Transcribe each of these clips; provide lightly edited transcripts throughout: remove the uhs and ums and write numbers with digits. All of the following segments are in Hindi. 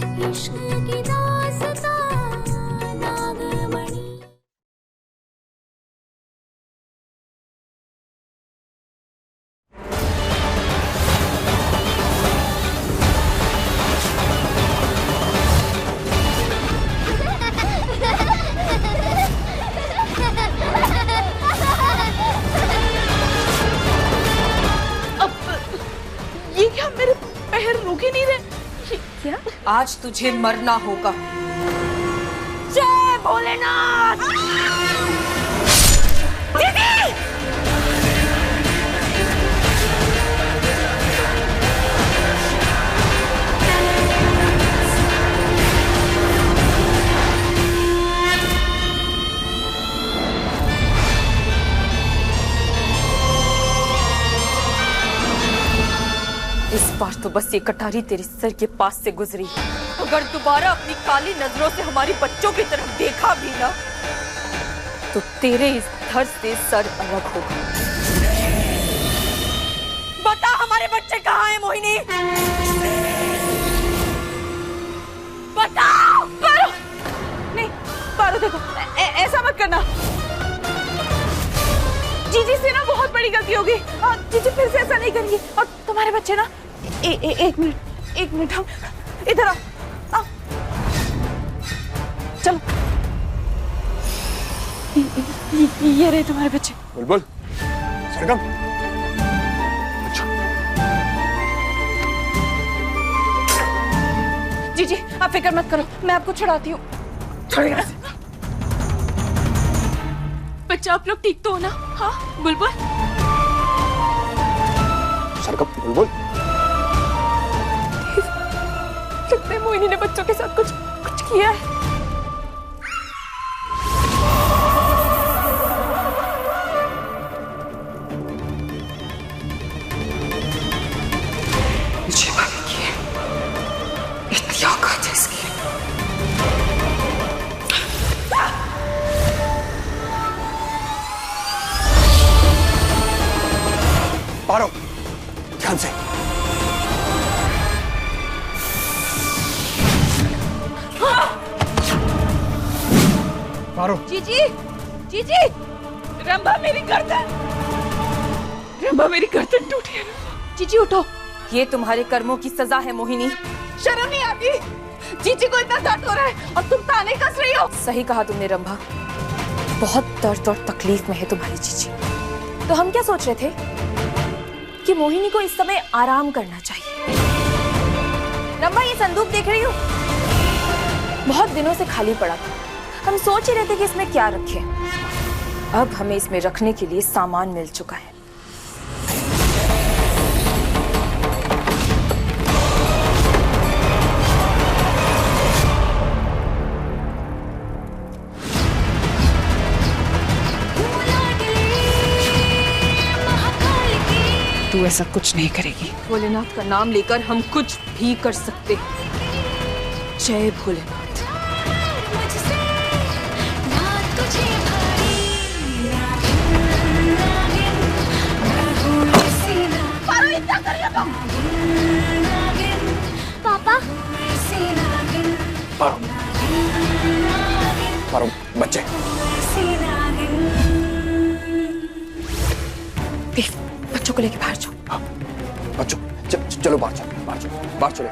इश्क की दास्तां नागमणि। ये क्या, मेरे पैर रुक ही नहीं रहे। क्या? आज तुझे मरना होगा। जय भोलेनाथ। दीदी! इस बार तो बस ये कटारी तेरे सर के पास से गुजरी। अगर दोबारा अपनी काली नजरों से हमारे बच्चों की तरफ देखा भी ना, तो तेरे इस धड़ से सर अलग होगा। बता, हमारे बच्चे कहाँ हैं मोहिनी? बताओ। पारो, नहीं पारो, देखो ऐसा मत करना। जीजी से ना बहुत बड़ी गलती होगी। जीजी फिर से ऐसा नहीं करेंगी। और तुम्हारे बच्चे ना, एक मिनट हम इधर आओ। चलो, ये रहे तुम्हारे बच्चे। बुलबुल, सरगम। अच्छा। जीजी आप फिक्र मत करो, मैं आपको छुड़ाती हूँ। बच्चा आप लोग ठीक तो हो ना? हाँ बुलबुल। सरगम, बुलबुल। लगता है मोहिनी ने बच्चों के साथ कुछ किया है। मुझे भाभी की इतनी औकात है इसकी। पारो, ध्यान से। पारो। जीजी, जीजी, रंभा मेरी गर्दन टूटी है। जीजी उठो। ये तुम्हारे कर्मों की सजा है मोहिनी। शर्म नहीं आती? जीजी को इतना दर्द हो रहा है और तुम ताने कस रही हो। सही कहा तुमने रंभा, बहुत दर्द और तकलीफ में है तुम्हारी जीजी। तो हम क्या सोच रहे थे कि मोहिनी को इस समय आराम करना चाहिए। रंभा, ये संदूक देख रही हो? बहुत दिनों से खाली पड़ा था। हम सोच ही रहे थे कि इसमें क्या रखें। अब हमें इसमें रखने के लिए सामान मिल चुका है। तू ऐसा कुछ नहीं करेगी। भोलेनाथ का नाम लेकर हम कुछ भी कर सकते हैं। जय भोलेनाथ। पापा, पारो, पारो, बच्चे। देख, बच्चों को लेके बाहर जाओ। हाँ, बच्चों, चलो बाहर चलो, बाहर चलो।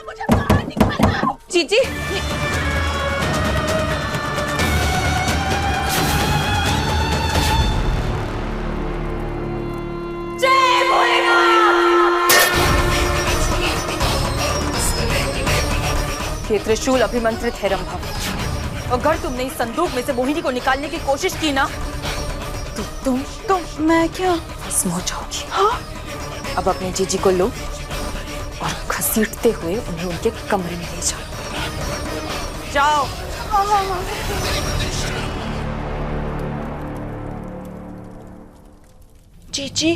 मुझे बाहर निकालना। जीजी, ये त्रिशूल अभिमंत्रित है रंभा। अगर तुमने इस संदूक में से मोहिनी को निकालने की कोशिश की ना, तो तुम मैं क्या? भस्म हो जाओगी। हाँ? अब अपनी जीजी को लो और घसीटते हुए उन्हें उनके कमरे में ले जाओ। जाओ। जीजी,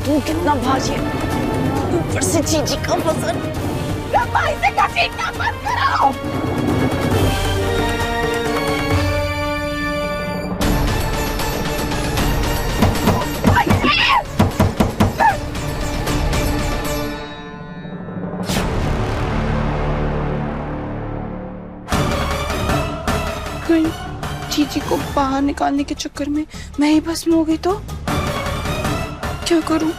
तू कितना भाजी है, ऊपर से जीजी का वजन। रंभा इसे घसीटना मत करो। कहीं जीजी को बाहर निकालने के चक्कर में मैं ही भस्म हो गई तो क्या करूं?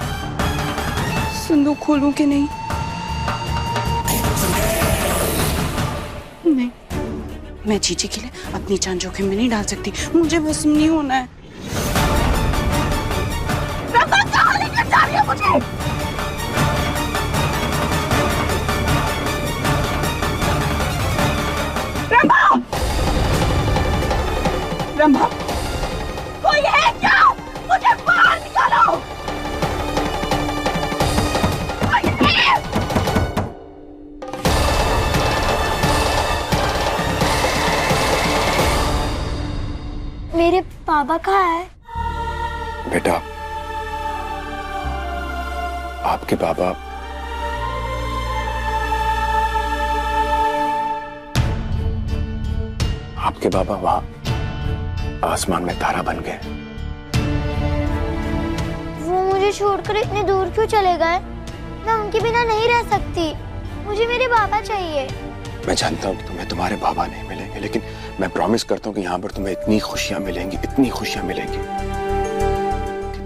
संदूक खोलूं कि नहीं? नहीं, मैं जीजी के लिए अपनी जान जोखिम में नहीं डाल सकती। मुझे भस्म नहीं होना है। रंभा कहाँ लेकर जा रही है मुझे? रंभा! रंभा, कोई है क्या? मुझे बाहर निकालो। कोई है? मेरे पापा कहाँ है? बेटा, आपके बाबा वहां आसमान में तारा बन गए। वो मुझे छोड़कर इतने दूर क्यों चले गए? मैं उनके बिना नहीं रह सकती। मुझे मेरे बाबा चाहिए। मैं जानता हूँ कि तुम्हें तुम्हारे बाबा नहीं मिलेंगे, लेकिन मैं प्रॉमिस करता हूँ कि यहाँ पर तुम्हें इतनी खुशियां मिलेंगी कि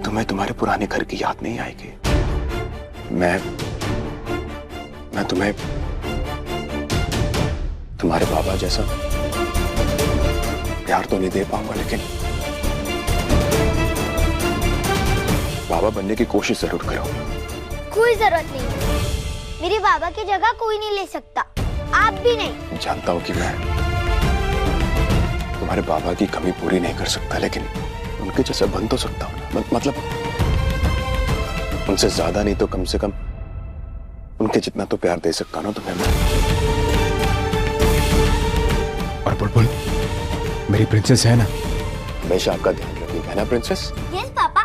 तुम्हें तुम्हारे पुराने घर की याद नहीं आएगी। मैं तुम्हें तुम्हारे बाबा जैसा प्यार तो नहीं दे पाऊंगा, लेकिन बाबा बनने की कोशिश जरूर करो। कोई जरूरत नहीं, मेरे बाबा की जगह कोई नहीं ले सकता, आप भी नहीं। जानता हूँ कि मैं तुम्हारे बाबा की कमी पूरी नहीं कर सकता, लेकिन उनके जैसा बन तो सकता हूँ। मतलब उनसे ज्यादा नहीं तो कम से कम उनके जितना तो प्यार दे सकता हूँ ना तुम्हें मैं। और बुलबुल मेरी प्रिंसेस है ना, हमेशा आपका ध्यान रखिएगा ना प्रिंसेस। यस पापा,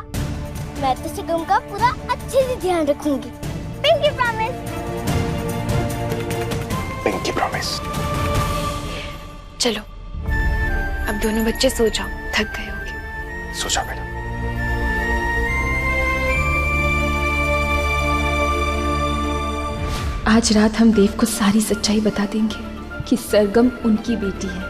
मैं तो शिगम का पूरा अच्छे से ध्यान रखूंगी। Pinky promise. Pinky promise. चलो अब दोनों बच्चे सो जाओ, थक गए होंगे। सो जाओ बेटा। आज रात हम देव को सारी सच्चाई बता देंगे कि सरगम उनकी बेटी है।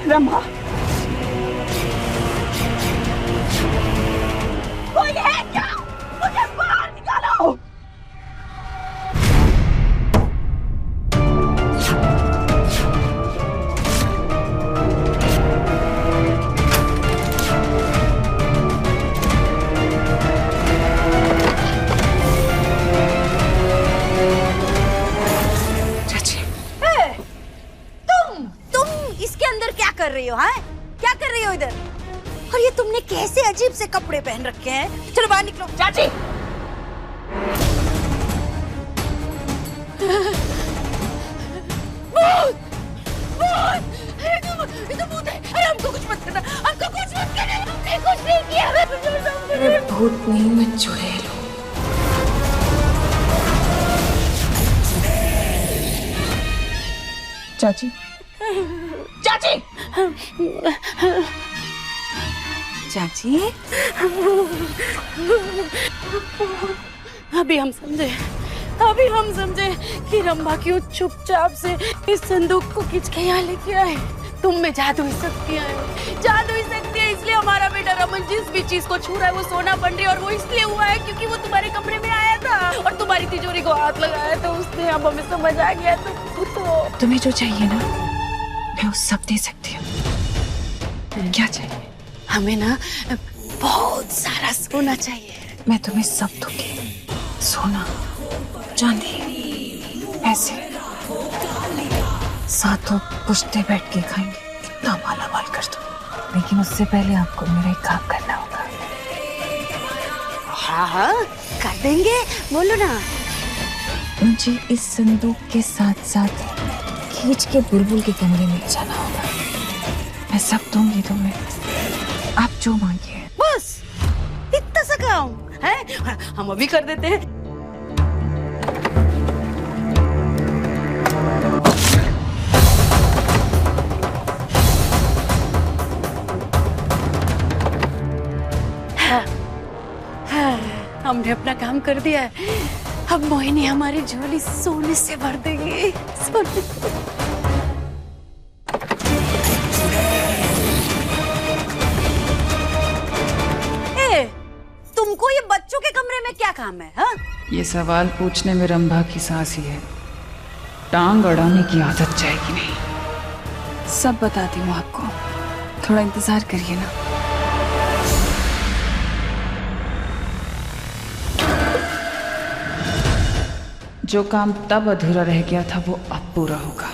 रंभा, कोई है क्या? मुझे बाहर निकालो। चाची, तुम इसके अंदर क्या कर रही हो? हाँ, क्या कर रही हो इधर? और ये तुमने कैसे अजीब से कपड़े पहन रखे हैं? चलो बाहर निकलो। चाची, भूत है। अरे हमको कुछ मत करना, हमको कुछ मत करना। हमने कुछ नहीं किया। अरे भूत नहीं, मैं चुड़ैल हूँ। चाची, चाची, चाची, अभी हम समझे कि रंभा क्यों चुपचाप से इस संदूक को खींच के यहाँ लेके आए। तुम में जादुई शक्तियां हैं, इसलिए हमारा बेटा रमन जिस भी चीज को छू रहा है वो सोना बन रही है। और वो इसलिए हुआ है क्योंकि वो तुम्हारे कमरे में आया था और तुम्हारी तिजोरी को हाथ लगाया तो उसने, अब हमें समझ आ गया। तो तुम्हें जो चाहिए ना मैं वो सब दे सकती हूँ। क्या चाहिए? हमें ना बहुत सारा सोना चाहिए। मैं तुम्हें सब दूंगी, सोना, चांदी, पैसे, साथों पुश्ते बैठ के खाएंगे, कितना माला माल कर दो। लेकिन उससे पहले आपको मेरा एक काम करना होगा। हाँ हाँ कर देंगे, बोलो ना। मुझे इस संदूक के साथ साथ खींच के बुलबुल के कमरे में जाना होगा। मैं सब दूंगी तुम्हें, आप जो मांगिए। बस इतना सा काम है, हम अभी कर देते हैं। हमने अपना काम कर दिया है, अब मोहिनी हमारी झोली सोने से भर देंगी, सोने से। ए, तुमको ये बच्चों के कमरे में क्या काम है? हा? ये सवाल पूछने में रंभा की सांस ही है, टांग अड़ाने की आदत जाएगी नहीं। सब बताती हूँ आपको, थोड़ा इंतजार करिए ना। जो काम तब अधूरा रह गया था वो अब पूरा होगा।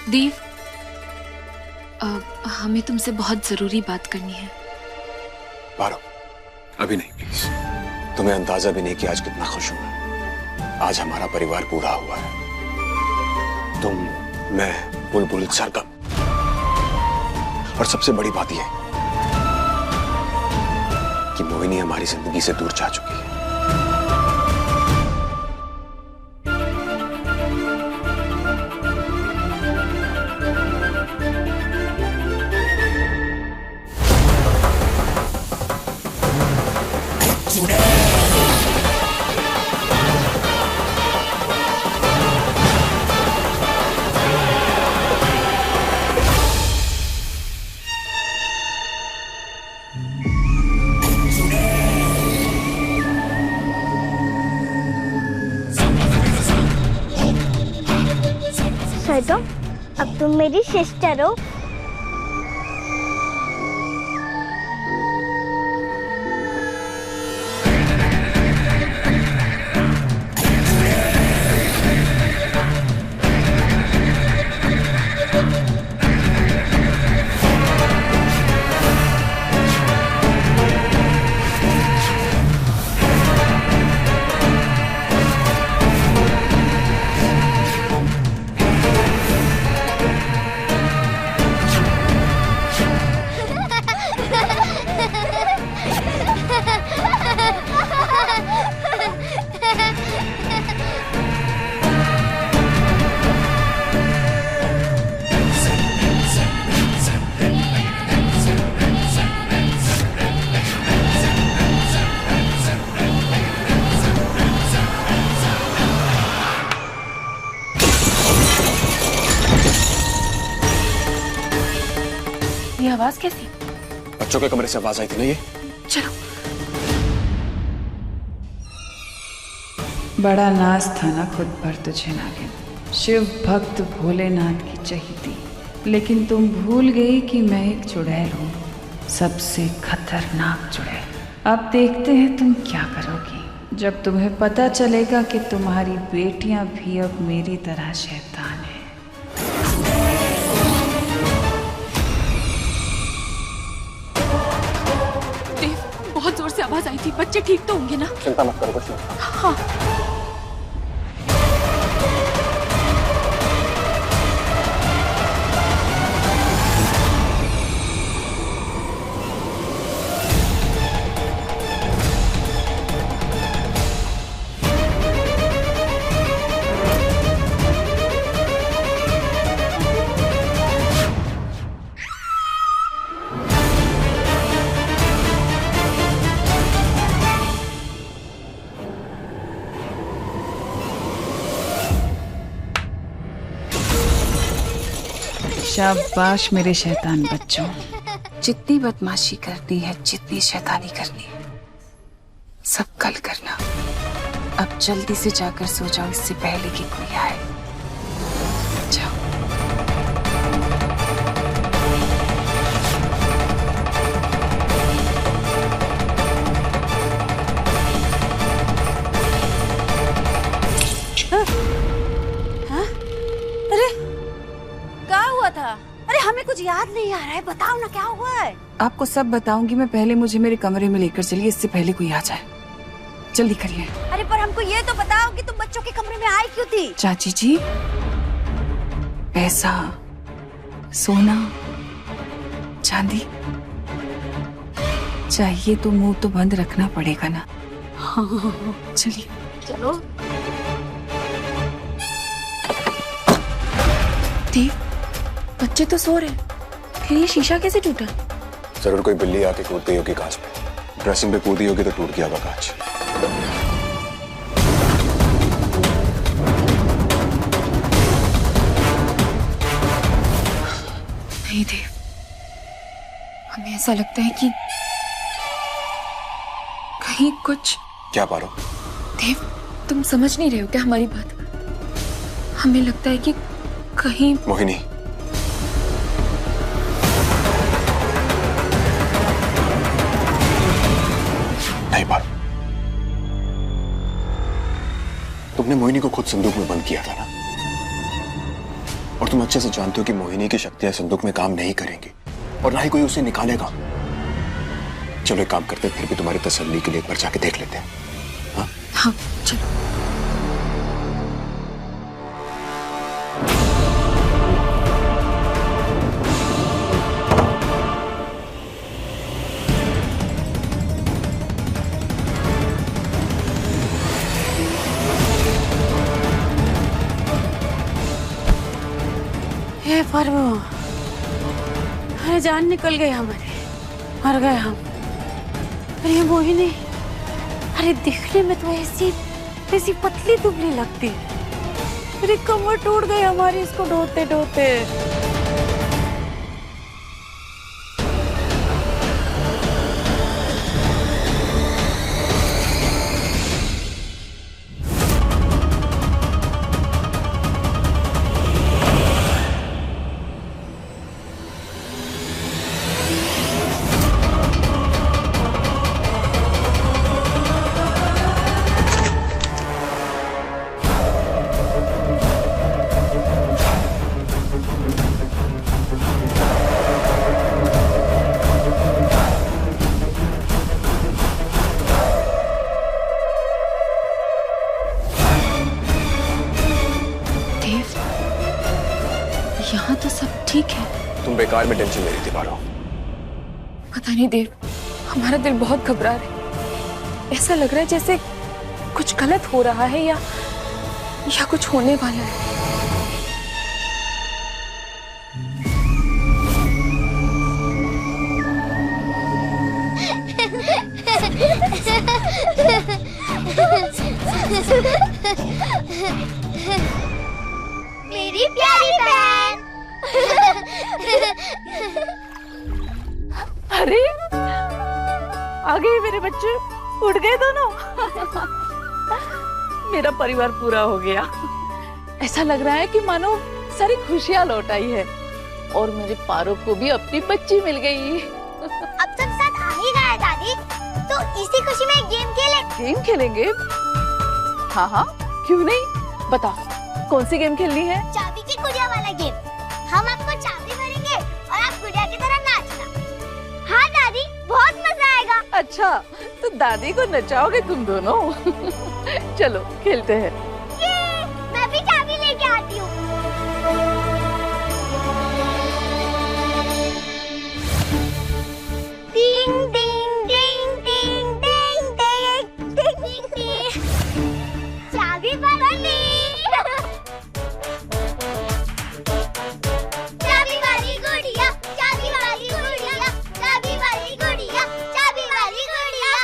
देव, हमें तुमसे बहुत जरूरी बात करनी है। पारो, अभी नहीं प्लीज। तुम्हें अंदाजा भी नहीं कि आज कितना खुश हूं मैं। आज हमारा परिवार पूरा हुआ है, तुम, मैं, बुलबुल, सरगम, और सबसे बड़ी बात यह कि मोहिनी हमारी जिंदगी से दूर जा चुकी है। सरगम, अब तुम मेरी सिस्टर हो। ये आवाज कैसी? बच्चों के कमरे से आवाज आई थी ना ये। चलो। बड़ा नाज था ना खुद पर तुझे नागिन, शिव भक्त भोलेनाथ की चहीती, लेकिन तुम भूल गई कि मैं एक चुड़ैल हूँ, सबसे खतरनाक चुड़ैल। अब देखते हैं तुम क्या करोगी जब तुम्हें पता चलेगा कि तुम्हारी बेटियां भी अब मेरी तरह शैतान हैं। देव, बहुत जोर से आवाज आई थी, बच्चे ठीक तो होंगे ना? चिंता मत करो, कुछ नहीं। हाँ। शाबाश मेरे शैतान बच्चों, जितनी बदमाशी करनी है, जितनी शैतानी करनी है, सब कल करना। अब जल्दी से जाकर सो जाओ इससे पहले कि कोई आए। जाओ। अरे क्या हुआ था? अरे हमें कुछ याद नहीं आ रहा है, बताओ ना क्या हुआ है। आपको सब बताऊंगी मैं, पहले मुझे मेरे कमरे में लेकर चलिए, इससे पहले कोई आ जाए। जल्दी करिए। अरे पर हमको ये तो बताओ कि तुम बच्चों के कमरे में आई क्यों थी? चाची जी, पैसा, सोना, चांदी चाहिए तो मुंह तो बंद रखना पड़ेगा ना। चलिए। चलो। देव, बच्चे तो सो रहे, फिर ये शीशा कैसे टूटा? जरूर कोई बिल्ली आके कूद गई होगी कांच पे। ड्रेसिंग पे कूदी होगी तो टूट गया होगा कांच। नहीं देव, हमें ऐसा लगता है कि कहीं कुछ। क्या पारो? देव, तुम समझ नहीं रहे हो क्या हमारी बात? हमें लगता है कि कहीं। मोहिनी, नहीं पारो, तुमने मोहिनी को खुद संदूक में बंद किया था ना, और तुम अच्छे से जानते हो कि मोहिनी की शक्तियां संदूक में काम नहीं करेंगी और ना ही कोई उसे निकालेगा। चलो एक काम करते हैं, फिर भी तुम्हारी तसल्ली के लिए एक बार जाके देख लेते हैं। हाँ हाँ चलो। हे प्रभु, अरे जान निकल गई हमारी, मर गए हम। अरे ये मोहिनी, अरे दिखने में तो ऐसी पतली दुबली लगती है। अरे कमर टूट गई हमारी इसको ढोते ढोते। यहाँ तो सब ठीक है। तुम बेकार में टेंशन ले रही थी पारो। पता नहीं देव, हमारा दिल बहुत घबरा रहा है। ऐसा लग रहा है जैसे कुछ गलत हो रहा है या कुछ होने वाला है। मेरी प्यारी बहन। अरे आ गए मेरे बच्चे, उठ गए दोनों। मेरा परिवार पूरा हो गया। ऐसा लग रहा है कि मानो सारी खुशियां लौट आई है और मेरे पारो को भी अपनी बच्ची मिल गई। अब सब साथ आ ही गए दादी, तो इसी खुशी में एक गेम खेले। गेम खेलेंगे? हाँ हाँ, क्यों नहीं, बता कौन सी गेम खेलनी है? चाबी की गुड़िया वाला गेम। हम आपको चाबी भरेंगे और आप गुड़िया की तरह नाचना। हाँ दादी, बहुत मजा आएगा। अच्छा, तो दादी को नचाओगे तुम दोनों? चलो खेलते हैं। ये, मैं भी चाबी लेके आती हूँ। टिंग टिंग टिंग टिंग टिंग टिंग टिंग टिंग। चाबी भरनी। चाबी वाली गुड़िया, चाबी वाली गुड़िया, चाबी वाली गुड़िया, चाबी वाली गुड़िया।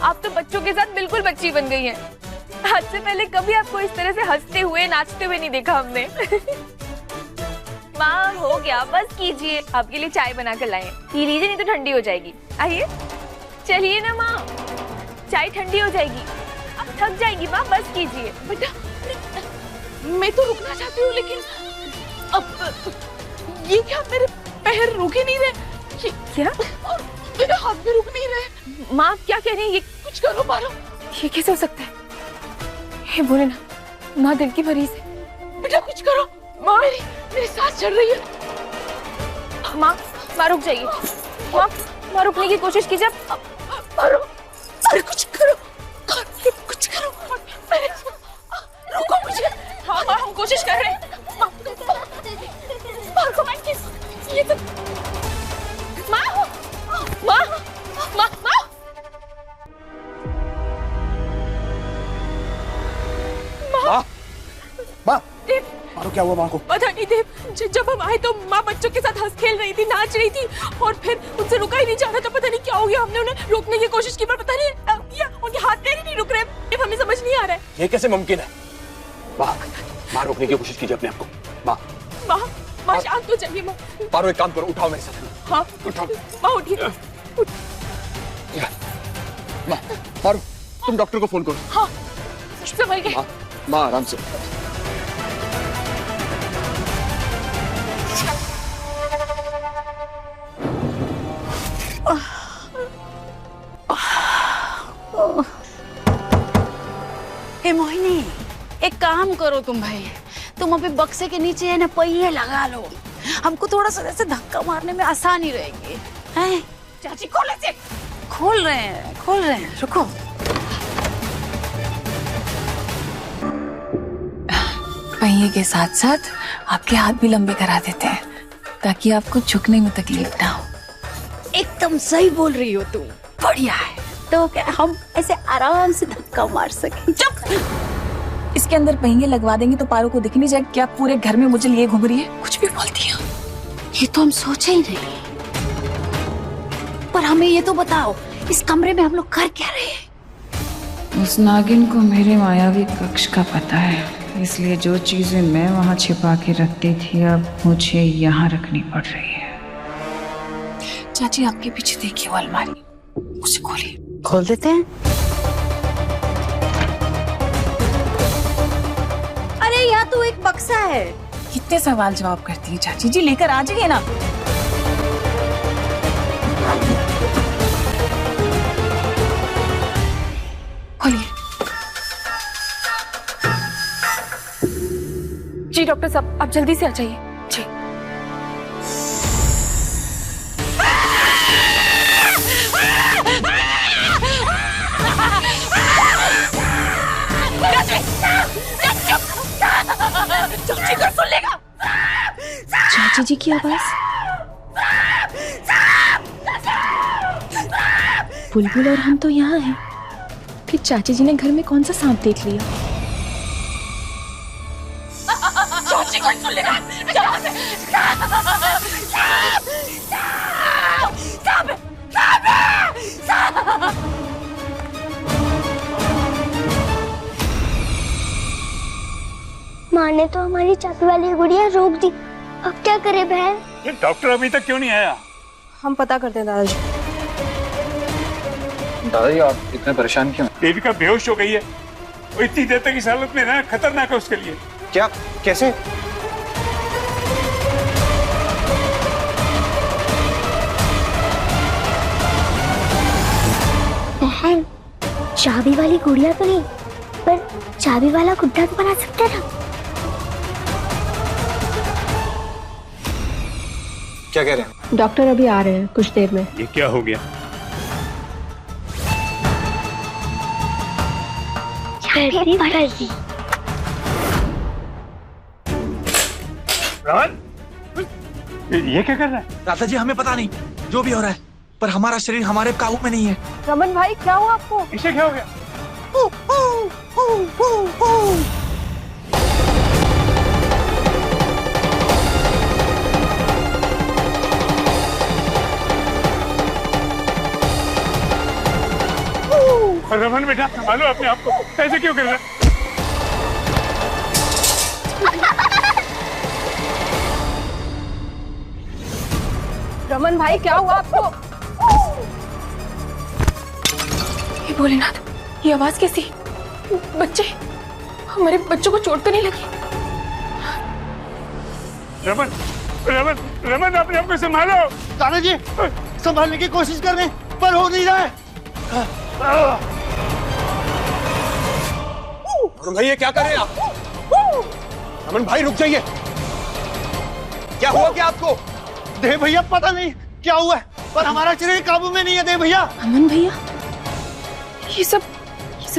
आप तो बच्चों के साथ बिल्कुल बच्ची बन गई हैं। आज से पहले कभी आपको इस तरह से हंसते हुए नाचते हुए नहीं देखा हमने। माँ हो गया, बस कीजिए, आपके लिए चाय बना कर लाए, पी लीजिए नहीं तो ठंडी हो जाएगी। आइए, चलिए ना माँ, चाय ठंडी हो जाएगी, अब थक जाएगी माँ, बस कीजिए। बेटा मैं तो रुकना चाहती हूँ, लेकिन अब ये क्या, मेरे पैर रुक ही नहीं रहे। क्या? और मेरे हाथ भी रुक नहीं रहे। माँ आप क्या कह रही हैं? ये कुछ करो मारो। ये कैसे हो सकता है? हे बोले ना, माँ दिल की मरीज है। बेटा कुछ करो, माँ मेरी सांस चढ़ रही है। माँ रुक जाइए, माँ रुकने की कोशिश कीजिए। मारो, अरे कुछ करो, कुछ करो, रुको मुझे। हाँ माँ हम कोशिश कर रहे हैं। ये तो माँ मारो, क्या हुआ माँ को? पता नहीं देव, जब हम आए तो माँ बच्चों के साथ हंस खेल रही थी, नाच रही थी, और फिर उनसे रुका ही नहीं जा रहा था। पता नहीं क्या हो गया, हमने उन्हें रोकने की कोशिश की पर पता नहीं उनके हाथ पैर ही नहीं रुक रहे। हमें समझ नहीं आ रहा है ये कैसे मुमकिन है? माँ रोकने की कोशिश कीजिए अपने आप को। माँ शांत हो जाइए। माँ पारो, एक काम करो, उठाओ मेरे साथ। हाँ उठाओ। माँ उठिए। माँ, पारो तुम डॉक्टर को फोन करो। हाँ संभल के। माँ आराम से। हे मोहिनी, एक काम करो तुम भाई, तुम अभी बक्से के नीचे है ना पहिए लगा लो, हमको थोड़ा सा ऐसे धक्का मारने में आसानी रहेगी। हैं? चाची खोले से। खोल रहे हैं, रुको। पहिए के साथ साथ आपके हाथ भी लंबे करा देते हैं ताकि आपको झुकने में तकलीफ ना हो। एकदम सही बोल रही हो तुम, बढ़िया है। तो क्या हम ऐसे आराम से धक्का मार सके। चुप। इसके अंदर पहिए लगवा देंगे तो पारो को दिख नहीं जाएगा कि आप पूरे घर में मुझे लिए घूम रही है। कुछ भी बोलती हो। ये तो हम सोचे ही नहीं, पर हमें ये तो बताओ, इस कमरे में हम लोग कर क्या रहे हैं? उस नागिन को मेरे मायावी कक्ष का पता है, इसलिए जो चीजें मैं वहाँ छिपा के रखती थी अब मुझे यहाँ रखनी पड़ रही है। चाची आपके पीछे देखिए वो अलमारी, उसे खोलिए। खोल देते हैं। अरे यहाँ तो एक बक्सा है। कितने सवाल जवाब करती है चाची जी, लेकर आ जाइए ना। खोलिए। जी डॉक्टर साहब आप जल्दी से आ जाइए। जी चाची जी की आवाज। बुलबुल और हम तो यहाँ हैं, फिर चाची जी ने घर में कौन सा सांप देख लिया? चाची को सुन लेगा। माँ ने तो हमारी चाबी वाली गुड़िया रोक दी, अब क्या करे बहन? ये डॉक्टर अभी तक क्यों नहीं आया? हम पता करते हैं दादाजी। दादाजी आप इतने परेशान क्यों? देविका बेहोश हो गई है, वो इतनी देर तक इस हालत में रहना खतरनाक है उसके लिए। क्या? कैसे? बहन चाबी वाली गुड़िया तो नहीं, पर चाबी वाला गुड्डा तो बना सकते ना। क्या कह रहे हैं? डॉक्टर अभी आ रहे हैं कुछ देर में। ये क्या हो गया? ये क्या कर रहा है? दादाजी हमें पता नहीं जो भी हो रहा है, पर हमारा शरीर हमारे काबू में नहीं है। रमन भाई क्या हुआ आपको? इसे क्या हो गया? रमन बेटा संभालो अपने आप को, ऐसे क्यों कर रहे हैं? रमन भाई क्या हुआ आपको? हे भोलेनाथ, ये आवाज कैसी? बच्चे, हमारे बच्चों को चोट तो नहीं लगी? रमन रमन रमन अपने आप को संभालो। दादाजी संभालने की कोशिश कर रहे हैं पर हो नहीं रहा है। अरुण भाई ये क्या कर रहे हैं आप? अमन भाई रुक जाइए, क्या हुआ क्या आपको? देव भैया पता नहीं क्या हुआ है पर हमारा शरीर काबू में नहीं है। देव भैया, अमन भैया, ये सब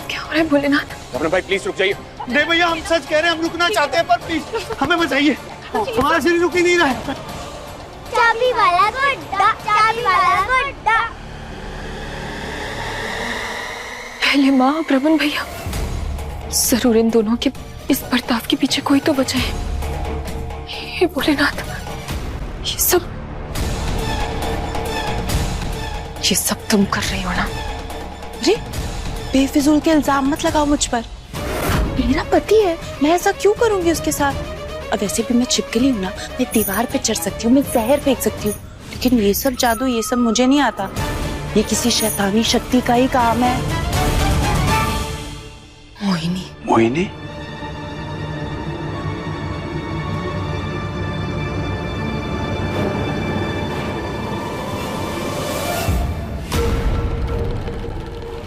क्या हो रहा है भोलेनाथ? अमन भाई प्लीज रुक जाइए। देव भैया हम सच कह रहे हैं, हम रुकना चाहते हैं पर प्लीज हमें बचाइए, हमारा शरीर रुक ही नहीं रहा है। चाबी वाला गुड्डा, चाबी वाला गुड्डा। पहले माँ और रमन भैया, जरूर इन दोनों के इस बर्ताव के पीछे कोई तो वजह है। हे भोलेनाथ, ये सब तुम कर रही हो ना? अरे बेफिजूल के इल्जाम मत लगाओ मुझ पर, मेरा पति है, मैं ऐसा क्यों करूंगी उसके साथ? अब वैसे भी मैं छिपकली हूँ ना, मैं दीवार पे चढ़ सकती हूँ, मैं जहर फेंक सकती हूँ, लेकिन ये सब जादू ये सब मुझे नहीं आता। ये किसी शैतानी शक्ति का ही काम है। मोहिनी, मोहिनी?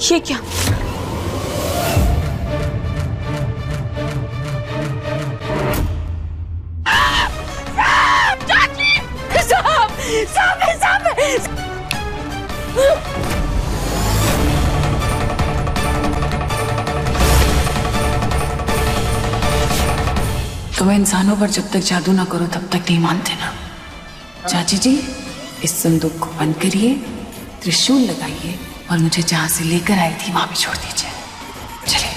ये क्या? तुम इंसानों पर जब तक जादू ना करो तब तक नहीं मानते ना। चाची जी, इस संदूक को बंद करिए, त्रिशूल लगाइए और मुझे जहां से लेकर आई थी वहां पे छोड़ दीजिए। चलिए।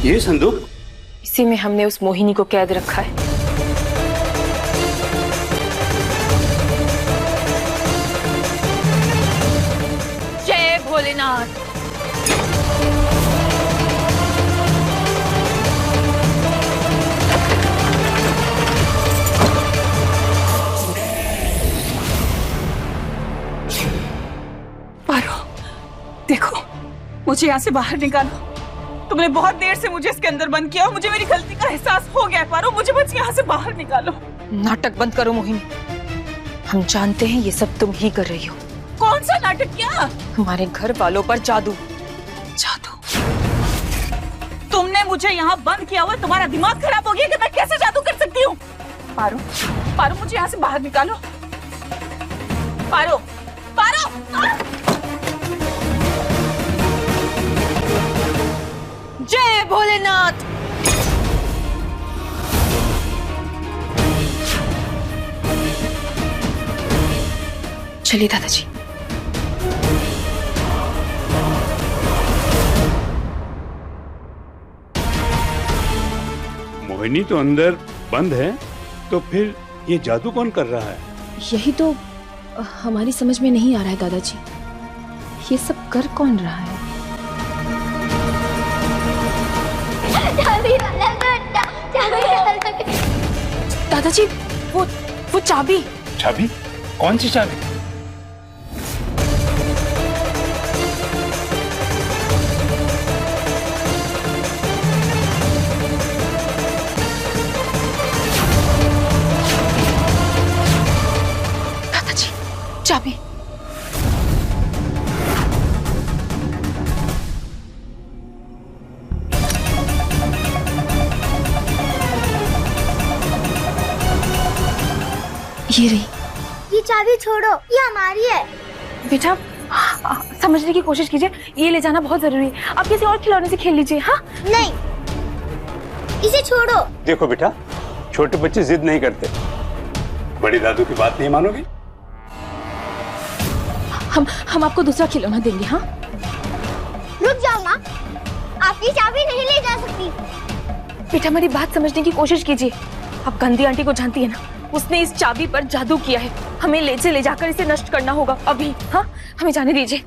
ये संदूक? इसी में हमने उस मोहिनी को कैद रखा है। जय भोलेनाथ। देखो, मुझे यहाँ से बाहर निकालो। तुमने बहुत देर से मुझे इसके अंदर बंद किया और मुझे मेरी गलती का एहसास हो गया है। पारो, मुझे बस यहाँ से बाहर निकालो। नाटक बंद करो मोहिनी, हम जानते हैं ये सब तुम ही कर रही हो। कौन सा नाटक किया? हमारे घर वालों पर जादू। तुमने मुझे यहाँ बंद किया हुआ, तुम्हारा दिमाग खराब हो गया कि मैं कैसे जादू कर सकती हूँ? पारो मुझे यहाँ से बाहर निकालो। पारो। जय भोलेनाथ। चलिए दादाजी। मोहिनी तो अंदर बंद है, तो फिर ये जादू कौन कर रहा है? यही तो हमारी समझ में नहीं आ रहा है दादाजी, ये सब कर कौन रहा है? चाबी वाला गुड्डा, चाबी वाला गुड्डा। दादाजी, वो चाबी। चाबी? कौन सी चाबी? दादाजी, चाबी। ये रही। ये चाबी छोड़ो, ये हमारी है। बेटा, समझने की कोशिश कीजिए, ये ले जाना बहुत जरूरी है। आप किसी और खिलौने से खेल लीजिए। हाँ? नहीं, इसे छोड़ो। देखो बेटा, छोटे बच्चे जिद नहीं करते, बड़ी दादू की बात नहीं मानोगे? हम आपको दूसरा खिलौना देंगे। हाँ? रुक जाओ माँ, आप ये चाबी नहीं ले जा सकती। बेटा, मेरी बात समझने की कोशिश कीजिए। आप गंदी आंटी को जानती है ना, उसने इस चाबी पर जादू किया है। हमें ले जाकर इसे नष्ट करना होगा अभी। हाँ, हमें जाने दीजिए।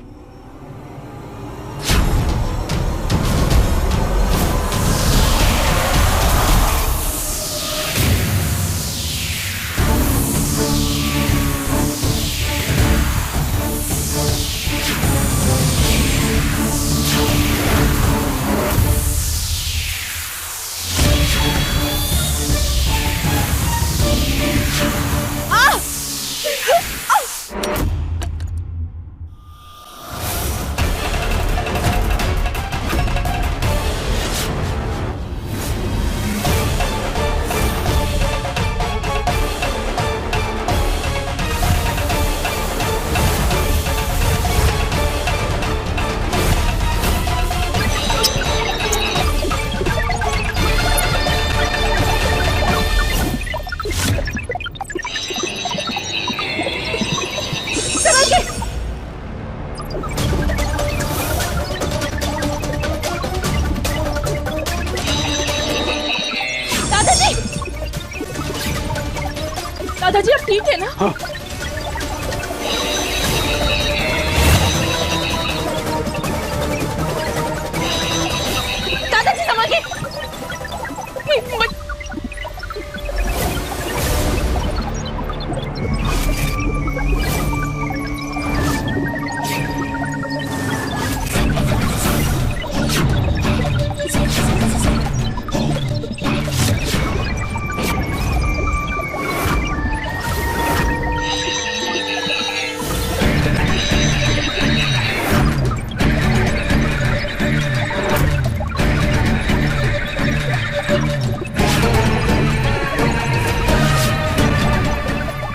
दादाजी आप ठीक है ना? हाँ। दादाजी संभालिए।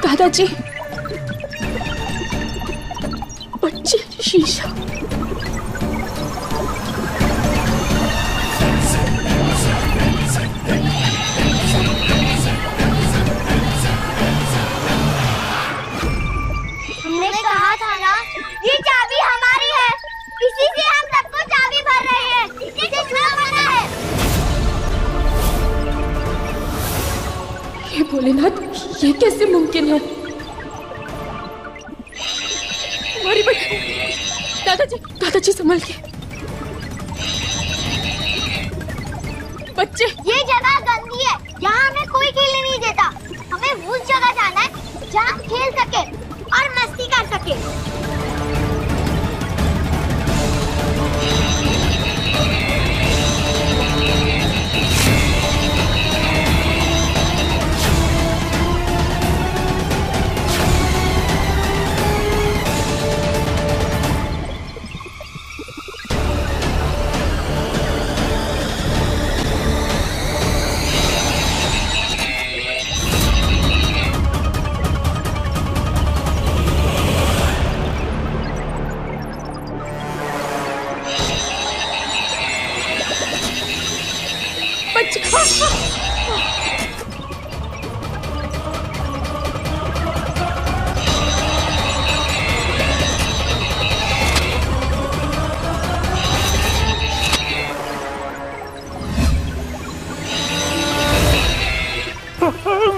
दादाजी, बच्चे शीशा। हमने कहा था ना, ये चाबी हमारी है। इसी से हम सबको चाबी भर रहे हैं। इसे छुआ मना है। ये भोलेनाथ, ये कैसे मुमकिन है? हमारी दादाजी संभल के। बच्चे, ये जगह गंदी है, यहाँ हमें कोई खेलने नहीं देता। हमें उस जगह जाना है जहाँ खेल सके और मस्ती कर सके।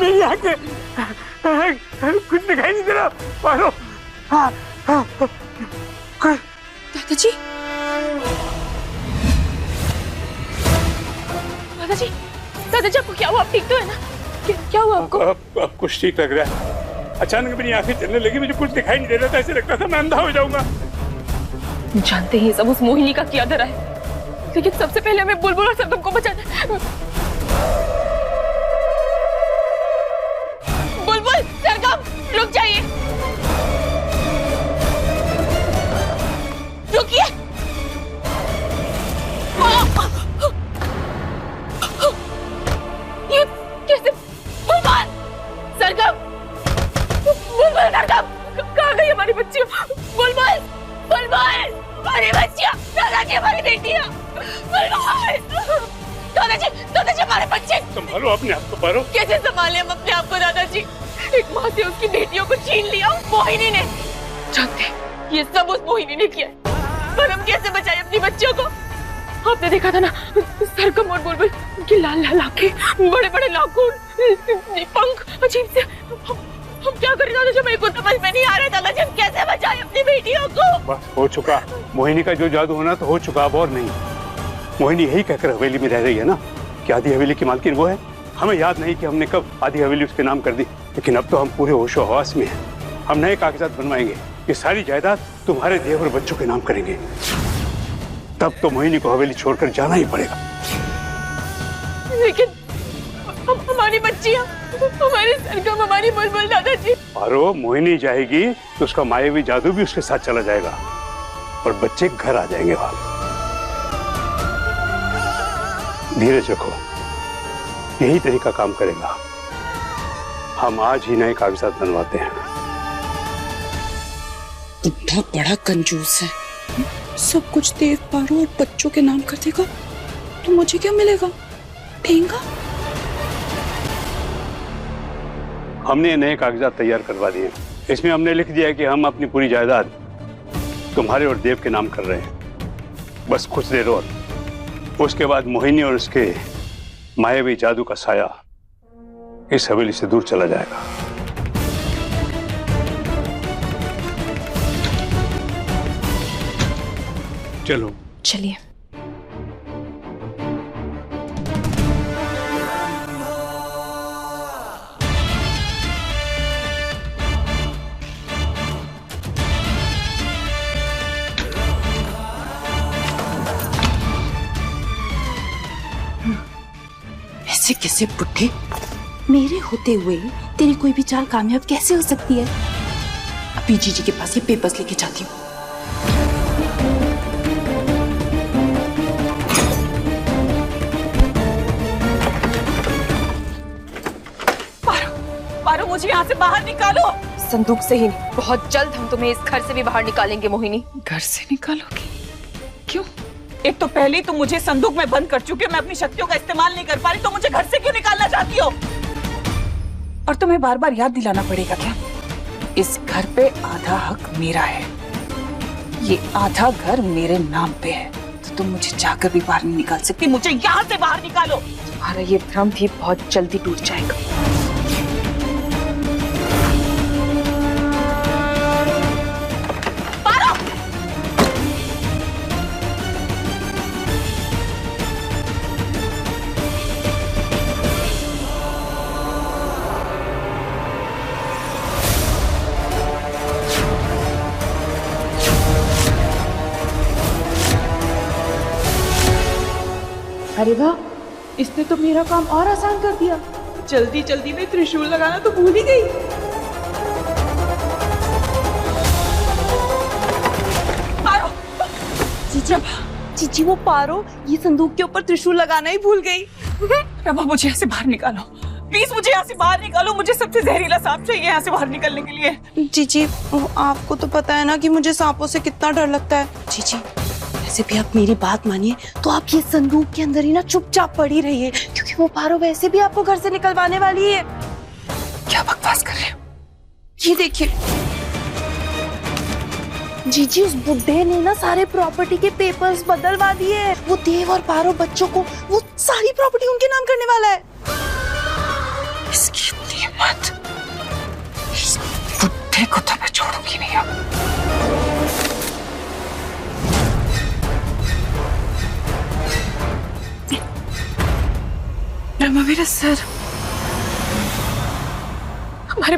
मेरी आंखें, कुछ दिखाई नहीं दे रहा। मारो। दादाजी, दादाजी, दादाजी आपको क्या हुआ? आप ठीक तो है ना? क्या हुआ आपको? अब कुछ ठीक लग रहा है। अचानक मेरी आंखें चलने लगी, मुझे कुछ दिखाई नहीं दे रहा था। ऐसे लगता था मैं अंधा हो जाऊंगा। जानते हैं सब उस मोहिनी का किया धरा है, लेकिन सबसे पहले हमें बुलबुल और सरगम को बचाना है। बुलबुल, सरगम, रुक जाइए। रुकिए। ये कैसे? बुलबुल, सरगम, बुलबुल, सरगम, कहाँ गई हमारी बच्चियाँ? बुलबुल, बुलबुल, हमारी बच्चियाँ, दादाजी हमारी बेटियाँ, बुलबुल, दादाजी हमारे बच्चे। संभालो अपने आप को। पारो, कैसे संभाले हम अपने आप को दादाजी? एक माँ से उसकी बेटियों को छीन लिया मोहिनी ने। जानते, ये सब उस मोहिनी ने किया है, पर हम कैसे बचाए अपनी बच्चियों को? आपने देखा था ना सरगम और बुलबुल की लाल लाल आंखें, बड़े बड़े नाखून, पंख अजीब से। हम क्या करें दादाजी, मेरे को समझ में नहीं आ रहा दादाजी, हम कैसे बचाएं अपनी बेटियों को? बस हो चुका, मोहिनी का जो जादू होना तो हो चुका, अब और नहीं। मोहिनी यही कहकर हवेली में रह रही है ना कि आधी हवेली की मालकिन वो है। हमें याद नहीं कि हमने कब आधी हवेली उसके नाम कर दी, लेकिन अब तो हम पूरे होशो हवास में हैं। हम नए कागजात बनवाएंगे, ये सारी जायदाद तुम्हारे देवर बच्चों के नाम करेंगे। तब तो मोहिनी को हवेली छोड़कर जाना ही पड़ेगा। लेकिन हमारी बच्चियां, हमारे सरगम, हमारी बुलबुल दादाजी। पारो, मोहिनी जाएगी तो उसका मायावी जादू भी उसके साथ चला जाएगा और बच्चे घर आ जाएंगे वहां। धीरज रखो, यही तरीका काम करेगा। हम आज ही नए कागजात बनवाते हैं। बुढ़ा बड़ा कंजूस है, सब कुछ देव पारो और बच्चों के नाम कर देगा तो मुझे क्या मिलेगा? ठेंगा। हमने नए कागजात तैयार करवा दिए। इसमें हमने लिख दिया कि हम अपनी पूरी जायदाद तुम्हारे और देव के नाम कर रहे हैं। बस कुछ देर और, उसके बाद मोहिनी और उसके मायावी जादू का साया इस हवेली से दूर चला जाएगा। चलो चलिए। ऐसे कैसे बुढ़े? मेरे होते हुए तेरी कोई भी चाल कामयाब कैसे हो सकती है? अभी जीजी के पास ये पेपर्स लेके जाती हूँ। पारो, मुझे यहाँ से बाहर निकालो। संदूक से ही नहीं, बहुत जल्द हम तुम्हें इस घर से भी बाहर निकालेंगे मोहिनी। घर से निकालोगी? क्यों? एक तो पहले ही तुम मुझे संदूक में बंद कर चुके हो, मैं अपनी शक्तियों का इस्तेमाल नहीं कर पा रही, तो मुझे घर से क्यों निकालना चाहती हो? और तुम्हें बार बार याद दिलाना पड़ेगा क्या? इस घर पे आधा हक मेरा है, ये आधा घर मेरे नाम पे है, तो तुम मुझे जाकर भी बाहर नहीं निकाल सकती। मुझे यहाँ से बाहर निकालो। तुम्हारा ये भ्रम भी बहुत जल्दी टूट जाएगा। अरे वाह, इसने तो मेरा काम और आसान कर दिया। जल्दी जल्दी में त्रिशूल लगाना तो भूल ही गई। जीजी वो पारो ये संदूक के ऊपर त्रिशूल लगाना ही भूल गई। रमा, मुझे यहाँ से बाहर निकालो प्लीज, मुझे यहाँ से बाहर निकालो। मुझे सबसे जहरीला सांप चाहिए यहाँ से बाहर निकलने के लिए। जीजी आपको तो पता है ना कि मुझे सांपों से कितना डर लगता है। जीजी वैसे भी आप मेरी बात मानिए तो आप ये संदूक के अंदर ही ना चुपचाप पड़ी रहिए, क्योंकि वो पारो वैसे भी आपको घर से निकलवाने वाली है। क्या बकवास कर रहे हो? ये देखिए जीजी, उस बुड्ढे ने ना सारे प्रॉपर्टी के पेपर्स बदलवा दिए। वो देव और पारो बच्चों को वो सारी प्रॉपर्टी उनके नाम करने वाला है। इसकी इतनी हिम्मत, इस बुड्ढे को तो मैं छोड़ूंगी नहीं अब। रमा, मेरा सर, हमारे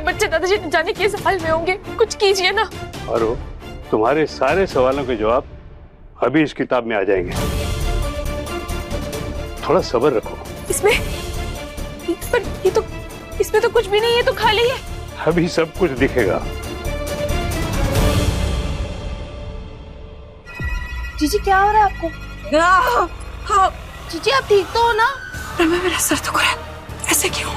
बच्चे दादाजी न जाने किस हाल में होंगे, कुछ कीजिए ना। और तुम्हारे सारे सवालों के जवाब अभी इस किताब में आ जाएंगे। थोड़ा सब्र रखो। इसमें तो कुछ भी नहीं है, तो खाली है। अभी सब कुछ दिखेगा। जीजी क्या हो रहा है आपको? हाँ जीजी आप ठीक तो हो ना? रमा, मेरा सर दुख रहा है, ऐसे क्यों?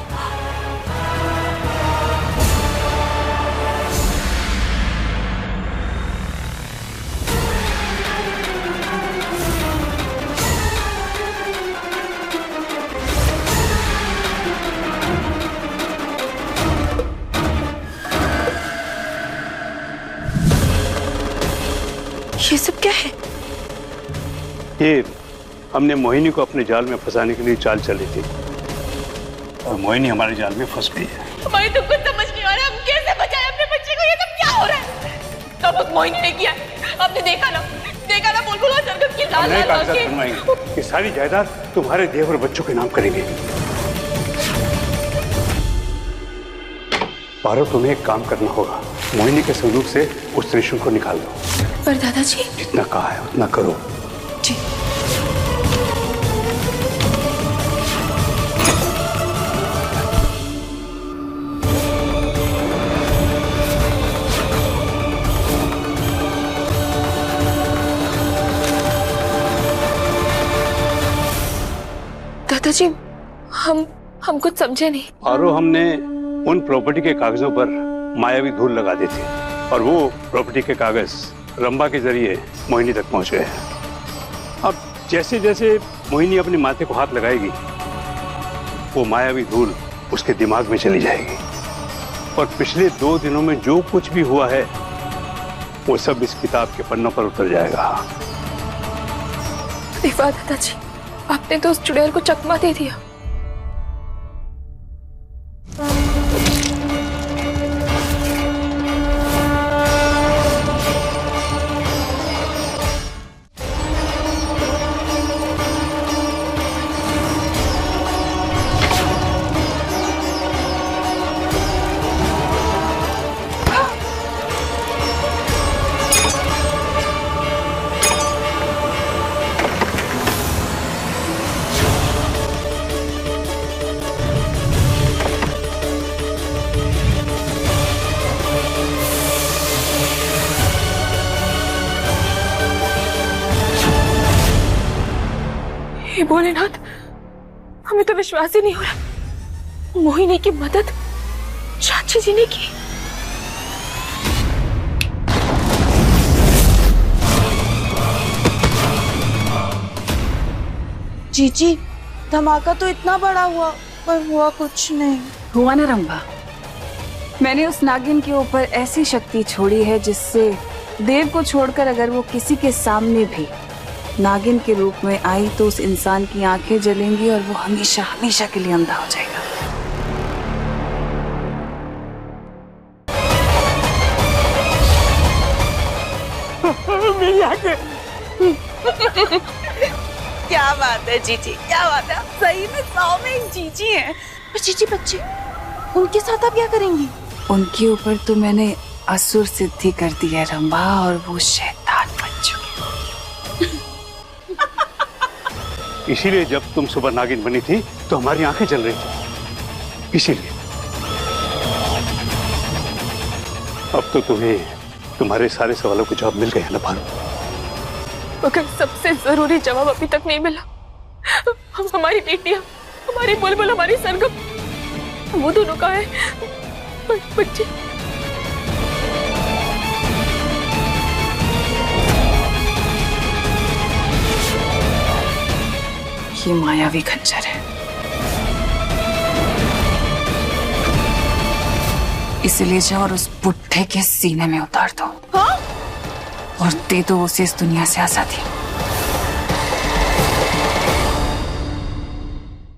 ये सब क्या है? ये हमने मोहिनी को अपने जाल में फंसाने के लिए चाल चली थी और मोहिनी हमारे जाल में फंस गई है। हमारी तो कुछ समझ नहीं आ रहा, हम कैसे बचाएं अपने बच्चे को? ये सब क्या हो रहा है? तब मोहिनी ने किया, आपने देखा ना बुलबुल और सरगम की लाल लाल आंखें। ये सारी जायदाद तुम्हारे देव और बच्चों के नाम करेंगे। पारो, तुम्हें एक काम करना होगा, मोहिनी के संदूक से उस त्रिशूल को निकाल दो। पर दादाजी, जितना कहा है उतना करो। जी। दादाजी, हम कुछ समझे नहीं। पारो, हमने उन प्रॉपर्टी के कागजों पर मायावी धूल लगा दी थी और वो प्रॉपर्टी के कागज रंबा के जरिए मोहिनी तक पहुंच गए। अब जैसे जैसे मोहिनी अपनी माथे को हाथ लगाएगी वो मायावी धूल उसके दिमाग में चली जाएगी और पिछले 2 दिनों में जो कुछ भी हुआ है वो सब इस किताब के पन्नों पर उतर जाएगा। अरे वाह दादाजी, आपने तो उस चुड़ैल को चकमा दे दिया। हे भोलेनाथ, हमें तो विश्वास ही नहीं हो रहा। मोहिनी की मदद चाची जी ने की। जीजी, धमाका तो इतना बड़ा हुआ पर हुआ कुछ नहीं। हुआ ना रंभा, मैंने उस नागिन के ऊपर ऐसी शक्ति छोड़ी है जिससे देव को छोड़कर अगर वो किसी के सामने भी नागिन के रूप में आई तो उस इंसान की आंखें जलेंगी और वो हमेशा हमेशा के लिए अंधा हो जाएगा। मेरी आंखें। क्या बात है जीजी, क्या बात है, सही में 100 में एक जीजी है। पर जीजी, बच्चे उनके साथ आप क्या करेंगी? उनके ऊपर तो मैंने असुर सिद्धि कर दी है रंभा और वो शैतान बन चुके। इसीलिए जब तुम सुबह नागिन बनी थी तो हमारी आंखें जल रही थी। इसीलिए अब तो तुम्हें तुम्हारे सारे सवालों के जवाब मिल गए हैं ना पारो। मगर सबसे जरूरी जवाब अभी तक नहीं मिला। हमारी बेटियां, हमारी बुलबुल, हमारी सरगम, वो दोनों कहाँ हैं? बच्चे ये मायावी खंजर है, इसलिए जाओ और उस बुड्ढे के सीने में उतार दो। हाँ? और दे दो उसे इस दुनिया से आजादी।